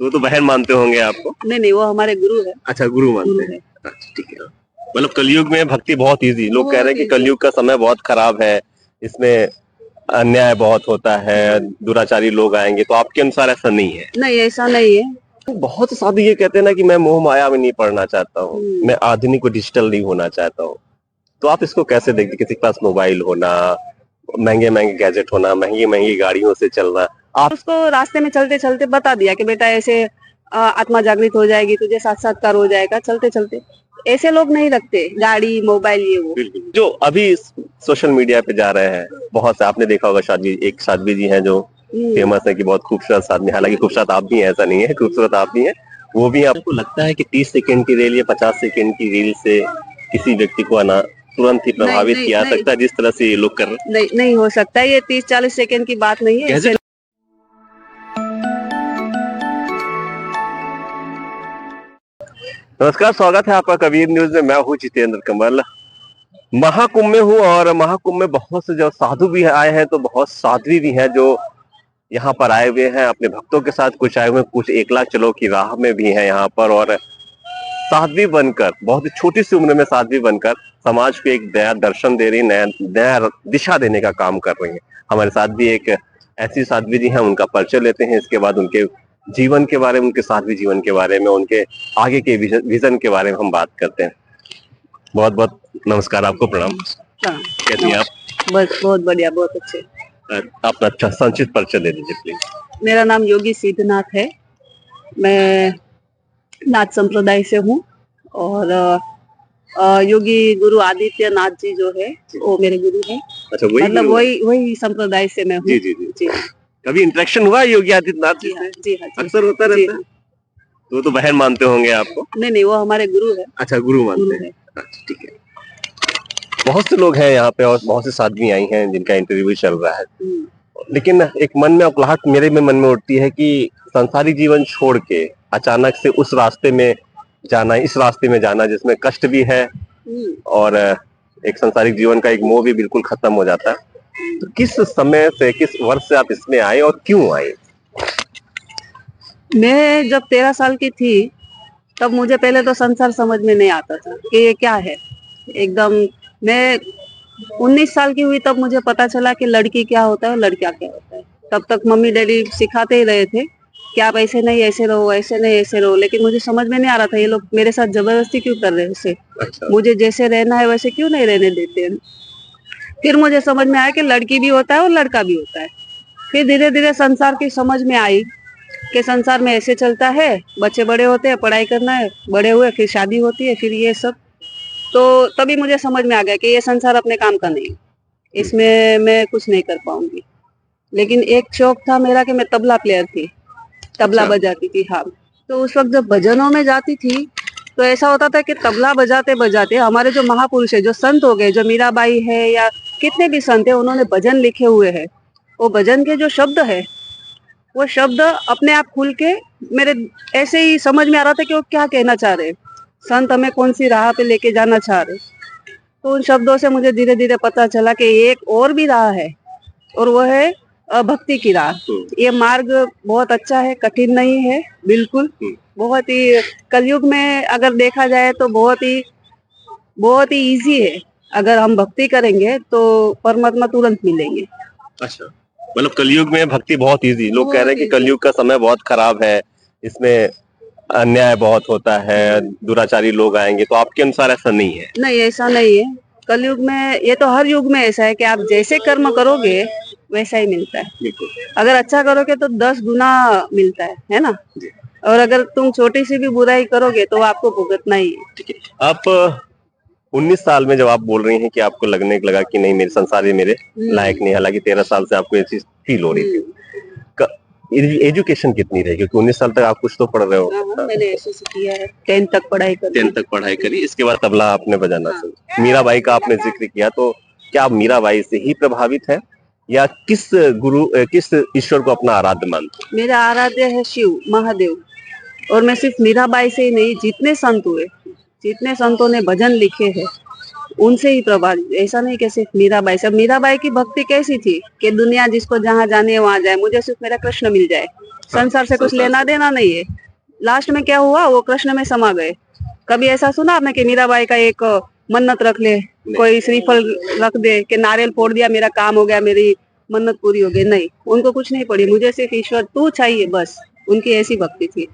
तो बहन मानते होंगे आपको। नहीं नहीं, वो हमारे गुरु है। अच्छा, गुरु मानते गुरु हैं। है। अच्छा, ठीक है। मतलब कलयुग में भक्ति बहुत इजी, लोग कह रहे हैं कि बहुत easy। कलयुग का समय बहुत खराब है, इसमें अन्याय बहुत होता है, दुराचारी लोग आएंगे, तो आपके अनुसार ऐसा नहीं है? नहीं, ऐसा नहीं है। तो बहुत से साधु ये कहते हैं ना कि मैं मोह माया में नहीं पड़ना चाहता हूँ, हम्म। मैं आधुनिक और डिजिटल नहीं होना चाहता हूँ। तो आप इसको कैसे देखते, किसी के पास मोबाइल होना, महंगे महंगे गैजेट होना, महंगी महंगी गाड़ियों से चलना, आप उसको रास्ते में चलते चलते बता दिया कि बेटा ऐसे आत्मा जागृत हो जाएगी, तुझे साक्षात्कार हो जाएगा चलते चलते। ऐसे लोग नहीं रखते गाड़ी मोबाइल ये वो। बिल्कुल जो अभी सोशल मीडिया पे जा रहे हैं, बहुत से आपने देखा होगा, एक साध्वी जी हैं जो फेमस है कि बहुत खूबसूरत आदमी, हालांकि खूबसूरत आप भी हैं, ऐसा नहीं है, खूबसूरत आप भी हैं, वो भी। आपको लगता है कि 30 सेकंड की रील या 50 सेकंड की रील से किसी व्यक्ति को आना तुरंत ही नहीं प्रभावित नहीं किया जा नहीं सकता है जिस तरह से ये लोग कर रहे नहीं, नहीं हो सकता। ये 30-40 सेकंड की बात नहीं है। हैं? इससे नमस्कार, स्वागत है आपका कबीर न्यूज में। मैं हूँ जितेंद्र कमल। महाकुंभ में हूँ और महाकुंभ में बहुत से जो साधु भी आए हैं, तो बहुत साध्वी भी हैं जो यहाँ पर आए हुए हैं अपने भक्तों के साथ। कुछ आए हुए हैं, कुछ 1 लाख चलो की राह में भी हैं यहाँ पर, और साध्वी बनकर, बहुत ही छोटी सी उम्र में साध्वी बनकर समाज को एक नया दर्शन दे रही, नया नया दिशा देने का काम कर रही है। हमारे साथ भी एक ऐसी साध्वी जी हैं, उनका परिचय लेते हैं, इसके बाद उनके जीवन के बारे में, उनके साध्वी जीवन के बारे में, उनके आगे के विजन के बारे में हम बात करते हैं। बहुत बहुत नमस्कार आपको, प्रणाम। हाँ, कैसी हैं आप? बस बहुत बढ़िया, बहुत अच्छे। अपना अच्छा संक्षिप्त परिचय दे दीजिए प्लीज। मेरा नाम योगी सिद्धनाथ है। मैं नाथ संप्रदाय से हूँ। और योगी गुरु आदित्यनाथ जी जो है वो मेरे गुरु है। अच्छा, वही मतलब गुरु है? वही वही संप्रदाय से मैं हूँ। जी जी जी। जी कभी इंटरेक्शन हुआ है योगी आदित्यनाथ जी जी हाँ, से? जी हाँ, जी अक्सर होता जी रहता है। तो बहन मानते होंगे आपको। नहीं नहीं, वो हमारे गुरु है। अच्छा, गुरु मानते गुरु हैं। है। अच्छा, ठीक है। बहुत से लोग हैं यहाँ पे और बहुत से साध्वी आई हैं जिनका इंटरव्यू चल रहा है, लेकिन एक मन में अकुलाहट मेरे में मन में उठती है कि संसारी जीवन छोड़ के अचानक से उस रास्ते में जाना, इस रास्ते में जाना जिसमें कष्ट भी है और एक संसारिक जीवन का एक मोह भी बिल्कुल खत्म हो जाता है। तो किस समय से, किस वर्ष से आप इसमें आए और क्यों आए? मैं जब 13 साल की थी तब मुझे पहले तो संसार समझ में नहीं आता था कि ये क्या है एकदम। मैं 19 साल की हुई तब मुझे पता चला कि लड़की क्या होता है और लड़का क्या होता है। तब तक मम्मी डैडी सिखाते ही रहे थे कि आप ऐसे नहीं ऐसे रहो, ऐसे नहीं ऐसे रहो, लेकिन मुझे समझ में नहीं आ रहा था ये लोग मेरे साथ जबरदस्ती क्यों कर रहे हैं ऐसे। अच्छा। मुझे जैसे रहना है वैसे क्यों नहीं रहने देते हैं। फिर मुझे समझ में आया कि लड़की भी होता है और लड़का भी होता है। फिर धीरे धीरे संसार की समझ में आई कि संसार में ऐसे चलता है, बच्चे बड़े होते हैं, पढ़ाई करना है, बड़े हुए फिर शादी होती है, फिर ये सब। तो तभी मुझे समझ में आ गया कि ये संसार अपने काम का नहीं है, इसमें मैं कुछ नहीं कर पाऊंगी। लेकिन एक शौक था मेरा कि मैं तबला प्लेयर थी, तबला अच्छा। बजाती थी। हाँ, तो उस वक्त जब भजनों में जाती थी तो ऐसा होता था कि तबला बजाते बजाते हमारे जो महापुरुष है, जो संत हो गए, जो मीराबाई है या कितने भी संत है, उन्होंने भजन लिखे हुए हैं। वो भजन के जो शब्द है, वो शब्द अपने आप खुल के मेरे ऐसे ही समझ में आ रहा था कि वो क्या कहना चाह रहे हैं, संत हमें कौन सी राह पे लेके जाना चाह रहे। तो उन शब्दों से मुझे धीरे धीरे पता चला कि एक और भी राह है, और वो है भक्ति की राह। ये मार्ग बहुत अच्छा है, कठिन नहीं है बिल्कुल। बहुत ही कलयुग में अगर देखा जाए तो बहुत ही इजी है। अगर हम भक्ति करेंगे तो परमात्मा तुरंत मिलेंगे। अच्छा, मतलब कलयुग में भक्ति बहुत इजी, लोग कह रहे हैं कि कलयुग का समय बहुत खराब है, इसमें अन्याय बहुत होता है, दुराचारी लोग आएंगे, तो आपके अनुसार ऐसा नहीं है? नहीं, ऐसा नहीं है। कलयुग में, ये तो हर युग में ऐसा है कि आप जैसे कर्म करोगे वैसा ही मिलता है। बिल्कुल। अगर अच्छा करोगे तो 10 गुना मिलता है ना। और अगर तुम छोटी सी भी बुराई करोगे तो आपको भुगतना ही है। ठीक है। आप 19 साल में जब आप बोल रही हैं कि आपको लगने लगा कि नहीं, मेरे संसार में मेरे लायक नहीं, हालांकि 13 साल से आपको ये चीज फील हो रही थी, एजुकेशन कितनी रही? क्योंकि 19 साल तक आप कुछ तो पढ़ रहे हो। मैंने एसएससी किया है, 10th तक पढ़ाई करी। 10th तक पढ़ाई करी, इसके बाद तबला आपने बजाना हाँ। शुरू। मीराबाई का आपने जिक्र किया, तो क्या आप मीराबाई से ही प्रभावित है या किस किस ईश्वर को अपना आराध्य मानते हैं? मेरा आराध्य है शिव महादेव। और मैं सिर्फ मीराबाई से ही नहीं, जितने संत हुए, जितने संतों ने भजन लिखे हैं, उनसे ही प्रभावित, ऐसा नहीं कि सिर्फ मीराबाई। सब मीराबाई की भक्ति कैसी थी कि दुनिया जिसको जहाँ जाने है वहां जाए, मुझे सिर्फ मेरा कृष्ण मिल जाए, संसार से कुछ संसार लेना से। देना नहीं है। लास्ट में क्या हुआ, वो कृष्ण में समा गए। कभी ऐसा सुना आपने कि मीराबाई का एक मन्नत रख ले, कोई श्रीफल रख दे कि नारियल फोड़ दिया, मेरा काम हो गया, मेरी मन्नत पूरी हो गई? नहीं, उनको कुछ नहीं पड़ी, मुझे सिर्फ ईश्वर तू चाहिए, बस। उनकी ऐसी भक्ति थी।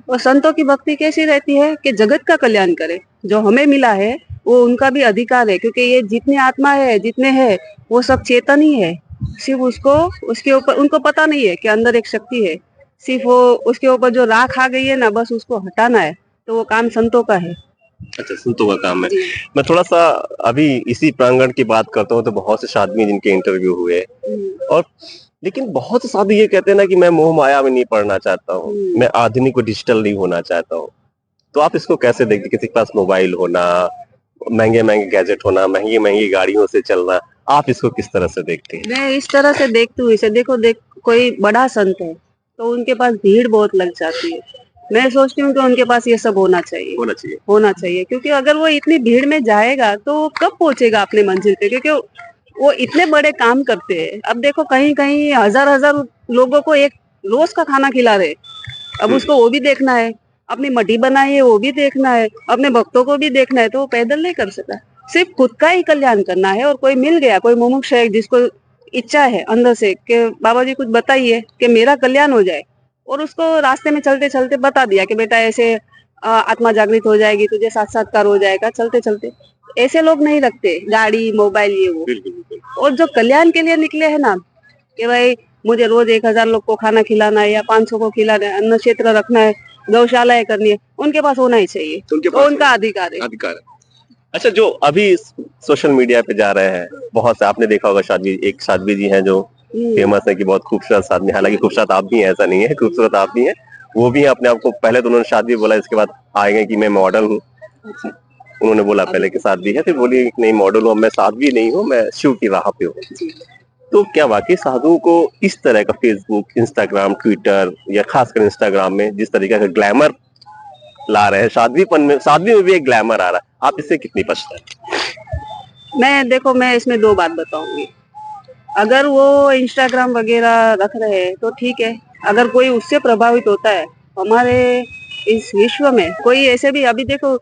और संतों की भक्ति कैसी रहती है कि जगत का कल्याण करे। जो हमें मिला है वो उनका भी अधिकार है, क्योंकि ये जितनी आत्मा है, जितने हैं, वो सब चेतन ही है। सिर्फ उसको, उसके ऊपर उनको पता नहीं है कि अंदर एक शक्ति है। सिर्फ वो उसके ऊपर जो राख आ गई है ना, बस उसको हटाना है। तो वो काम संतों का है। अच्छा, संतों का काम है। जी। मैं थोड़ा सा अभी इसी प्रांगण की बात करता हूँ, तो बहुत से साधु हैं जिनके इंटरव्यू हुए, और लेकिन बहुत से साधु ये कहते हैं ना कि मैं मोह माया में नहीं पड़ना चाहता हूँ, मैं आधुनिक और डिजिटल नहीं होना चाहता हूँ। तो आप इसको कैसे देखते, किसी के पास मोबाइल होना, महंगे महंगे गैजेट होना, महंगी महंगी गाड़ियों से चलना, आप इसको किस तरह से देखते हैं? मैं इस तरह से देखती हूँ इसे। देखो, कोई बड़ा संत है तो उनके पास भीड़ बहुत लग जाती है। मैं सोचती हूँ कि उनके पास ये सब होना चाहिए, होना चाहिए। होना चाहिए, क्योंकि अगर वो इतनी भीड़ में जाएगा तो वो कब पहुंचेगा अपने मंजिल पे, क्योंकि वो इतने बड़े काम करते हैं। अब देखो, कहीं कहीं हजार हजार लोगों को एक रोज का खाना खिला रहे, अब उसको वो भी देखना है, अपनी मटी बनाई है वो भी देखना है, अपने भक्तों को भी देखना है, तो वो पैदल नहीं कर सकता। सिर्फ खुद का ही कल्याण करना है। और कोई मिल गया, कोई मुमुक्ष है जिसको इच्छा है अंदर से कि बाबा जी कुछ बताइए कि मेरा कल्याण हो जाए, और उसको रास्ते में चलते चलते बता दिया कि बेटा ऐसे आत्मा जागृत हो जाएगी, तुझे साक्षात्कार हो जाएगा, चलते चलते। ऐसे लोग नहीं रखते गाड़ी मोबाइल ये वो। और जो कल्याण के लिए निकले हैं ना, कि भाई मुझे रोज 1000 लोग को खाना खिलाना है या 500 को खिलाना है, अन्न क्षेत्र रखना है, गौशालाएं करनी है, उनके पास होना ही चाहिए। उनके तो पास उनका अधिकार है। अधिकार है। अच्छा, जो अभी सोशल मीडिया पे जा रहे हैं, बहुत से आपने देखा होगा, साध्वी जी हैं जो फेमस है कि बहुत खूबसूरत साध्वी, हालांकि खूबसूरत आप भी हैं, ऐसा नहीं है, खूबसूरत आप भी हैं। वो भी अपने आप को, पहले तो उन्होंने साध्वी बोला, इसके बाद आए गए कि मैं मॉडल हूँ। उन्होंने बोला पहले कि साध्वी है, फिर बोली कि नहीं मॉडल हूँ, मैं साध्वी नहीं हूँ, मैं शिव की राह पे हूँ। तो क्या वाकई साधुओं को इस तरह का फेसबुक, इंस्टाग्राम, ट्विटर या खासकर इंस्टाग्राम में जिस तरीके का ग्लैमर ला रहे हैं, साध्वी में भी एक ग्लैमर आ रहा है, आप इससे कितनी पछता है? मैं इसमें 2 बात बताऊंगी। अगर वो इंस्टाग्राम वगैरह रख रहे हैं तो ठीक है। अगर कोई उससे प्रभावित होता है, हमारे इस विश्व में कोई ऐसे भी, अभी देखो,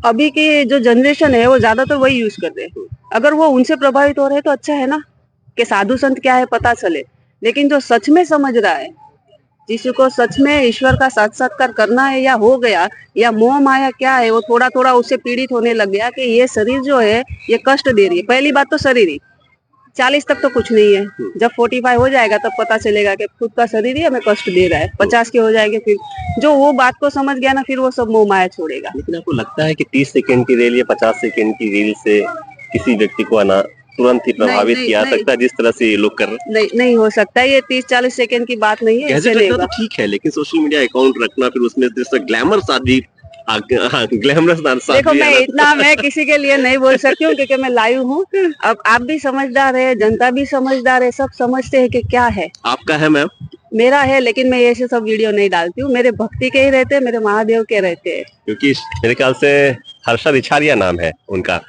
अभी की जो जनरेशन है वो ज्यादातर वही यूज कर रहे हैं। अगर वो उनसे प्रभावित हो रहे हैं तो अच्छा है ना, कि साधु संत क्या है पता चले। लेकिन जो सच में समझ रहा है, जिसको सच में ईश्वर का साक्षात्कार करना है या हो गया, या मोह माया क्या है वो थोड़ा थोड़ा उससे पीड़ित होने लग गया कि ये शरीर जो है ये कष्ट दे रही है। पहली बात तो शरीर ही, 40 तक तो कुछ नहीं है, जब 45 हो जाएगा तब पता चलेगा कि खुद का शरीर ही हमें कष्ट दे रहा है। 50 के हो जाएंगे, फिर जो वो बात को समझ गया ना, फिर वो सब मोह माया छोड़ेगा। लेकिन आपको लगता है कि 30 सेकंड की रील या 50 सेकंड की रील से किसी व्यक्ति को आना तुरंत ही प्रभावित नहीं, किया नहीं, सकता है, जिस तरह से ये लोग कर रहे हैं? नहीं हो सकता। ये 30-40 सेकंड की बात नहीं है, इससे गैजेट नहीं रखना तो होगा। ठीक है, लेकिन सोशल मीडिया अकाउंट रखना, फिर उसमें जैसे ग्लैमर शादी, ग्लैमरस देखो, मैं किसी के लिए नहीं बोल सकती हूँ, क्योंकि मैं लाइव हूँ। अब आप भी समझदार है, जनता भी समझदार है, सब समझते हैं कि क्या है। आपका है मैम? मेरा है, लेकिन मैं ऐसे सब वीडियो नहीं डालती हूँ। मेरे भक्ति के ही रहते हैं, मेरे महादेव के रहते हैं। क्योंकि मेरे ख्याल से हर्षा रिछारिया नाम है उनका,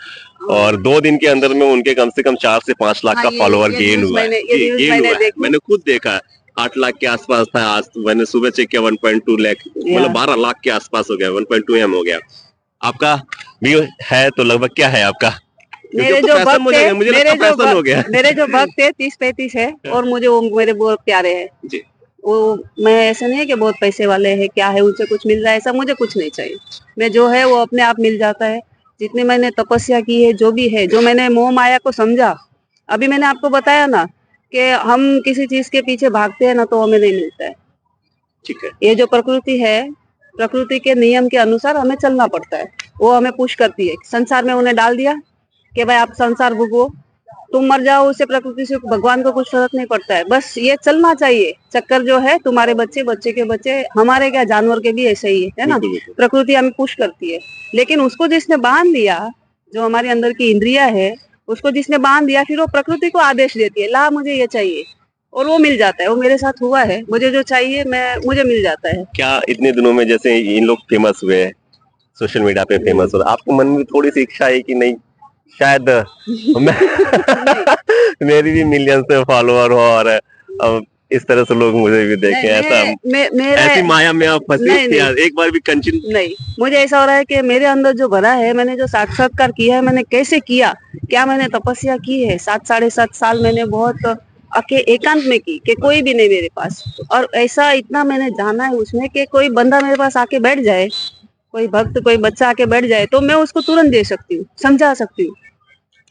और 2 दिन के अंदर में उनके कम से कम 4 से 5 लाख हाँ, का फॉलोवर ये गेन न्यूज़ हुआ है। ये न्यूज़ गेन मैंने हुआ है, देखी। मैंने खुद देखा। 8 लाख के आसपास था, आज मैंने सुबह चेक किया 1.2 लाख, मतलब 12 लाख के आसपास हो गया, 1.2 एम हो गया। आपका भी है तो लगभग क्या है आपका? मेरे तो जो पैसा भक्त है, मुझे लगता पैसा हो गया। मेरे जो भक्त है 30-35 है, और मुझे वो मेरे बहुत प्यारे हैं जी। वो। मैं ऐसा नहीं है कि बहुत पैसे वाले हैं, क्या है उनसे कुछ मिल रहा है, ऐसा मुझे कुछ नहीं चाहिए। मैं जो है वो अपने आप मिल जाता है। जितनी मैंने तपस्या की है, जो भी है, जो मैंने मोह माया को समझा, अभी मैंने आपको बताया ना कि हम किसी चीज के पीछे भागते हैं ना तो हमें नहीं मिलता है। ठीक है। ये जो प्रकृति है, प्रकृति के नियम के अनुसार हमें चलना पड़ता है। वो हमें पुश करती है। संसार में उन्हें डाल दिया कि भाई आप संसार भोगो, तुम मर जाओ, उससे प्रकृति से भगवान को कुछ फर्क नहीं पड़ता है। बस ये चलना चाहिए। चक्कर जो है, तुम्हारे बच्चे, बच्चे के बच्चे, हमारे क्या, जानवर के भी ऐसे ही है ना। प्रकृति हमें पुश करती है, लेकिन उसको जिसने बांध लिया, जो हमारे अंदर की इंद्रिया है, उसको जिसने बांध दिया, फिर वो प्रकृति को आदेश देती है, ला मुझे ये चाहिए, और वो मिल जाता है। वो मेरे साथ हुआ है, मुझे जो चाहिए मुझे मिल जाता है। क्या इतने दिनों में जैसे इन लोग फेमस हुए, सोशल मीडिया पे फेमस हो, आपके मन में थोड़ी सी इच्छा है कि नहीं शायद मैं मेरी भी मिलियंस से फॉलोअर हो और इस तरह से लोग मुझे भी देखें, ऐसा मेरा ऐसी माया में आप फंसी नहीं, थी नहीं। एक बार भी कंटिन्यू। नहीं, मुझे ऐसा हो रहा है कि मेरे अंदर जो भरा है, मैंने जो साक्षात्कार किया है, मैंने कैसे किया, क्या मैंने तपस्या की है, 7 साढ़े 7 साल मैंने बहुत एकांत में की, कि कोई भी नहीं मेरे पास, और ऐसा इतना मैंने जाना है उसमें कि कोई बंदा मेरे पास आके बैठ जाए, कोई भक्त कोई बच्चा आके बैठ जाए, तो मैं उसको तुरंत दे सकती हूँ, समझा सकती हूँ।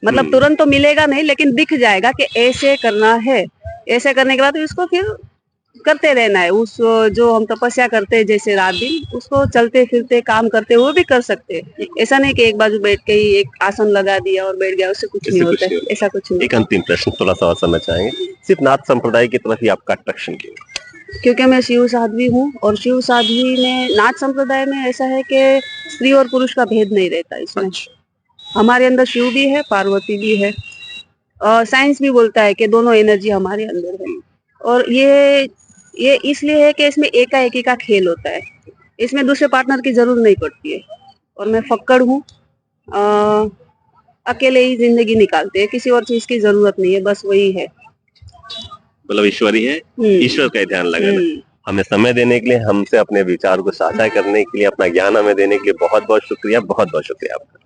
मतलब तुरंत तो मिलेगा नहीं, लेकिन दिख जाएगा कि ऐसे करना है। ऐसे करने के बाद उसको फिर करते रहना है। उस जो हम तपस्या करते हैं जैसे रात दिन, उसको चलते फिरते काम करते हुए भी कर सकते हैं। ऐसा नहीं कि एक बाजू बैठ के ही एक आसन लगा दिया और बैठ गया, उससे कुछ नहीं होता है। ऐसा कुछ नहीं। एक अंतिम प्रश्न थोड़ा सा और समझना चाहेंगे, सिर्फ नाथ संप्रदाय की तरफ ही आपका अट्रैक्शन क्यों? क्योंकि मैं शिव साध्वी हूँ, और शिव साध्वी में नाथ संप्रदाय में ऐसा है कि स्त्री और पुरुष का भेद नहीं रहता इसमें। हमारे अंदर शिव भी है, पार्वती भी है, और साइंस भी बोलता है कि दोनों एनर्जी हमारे अंदर है। और ये इसलिए है कि इसमें एकाएकी का खेल होता है, इसमें दूसरे पार्टनर की जरूरत नहीं पड़ती है। और मैं फक्कड़ हूँ, अकेले ही जिंदगी निकालते हैं, किसी और चीज की जरूरत नहीं है, बस वही है। मतलब ईश्वर ही है, ईश्वर का ही ध्यान लगाना। हमें समय देने के लिए, हमसे अपने विचार को साझा करने के लिए, अपना ज्ञान हमें देने के लिए बहुत बहुत शुक्रिया, बहुत बहुत शुक्रिया आपका।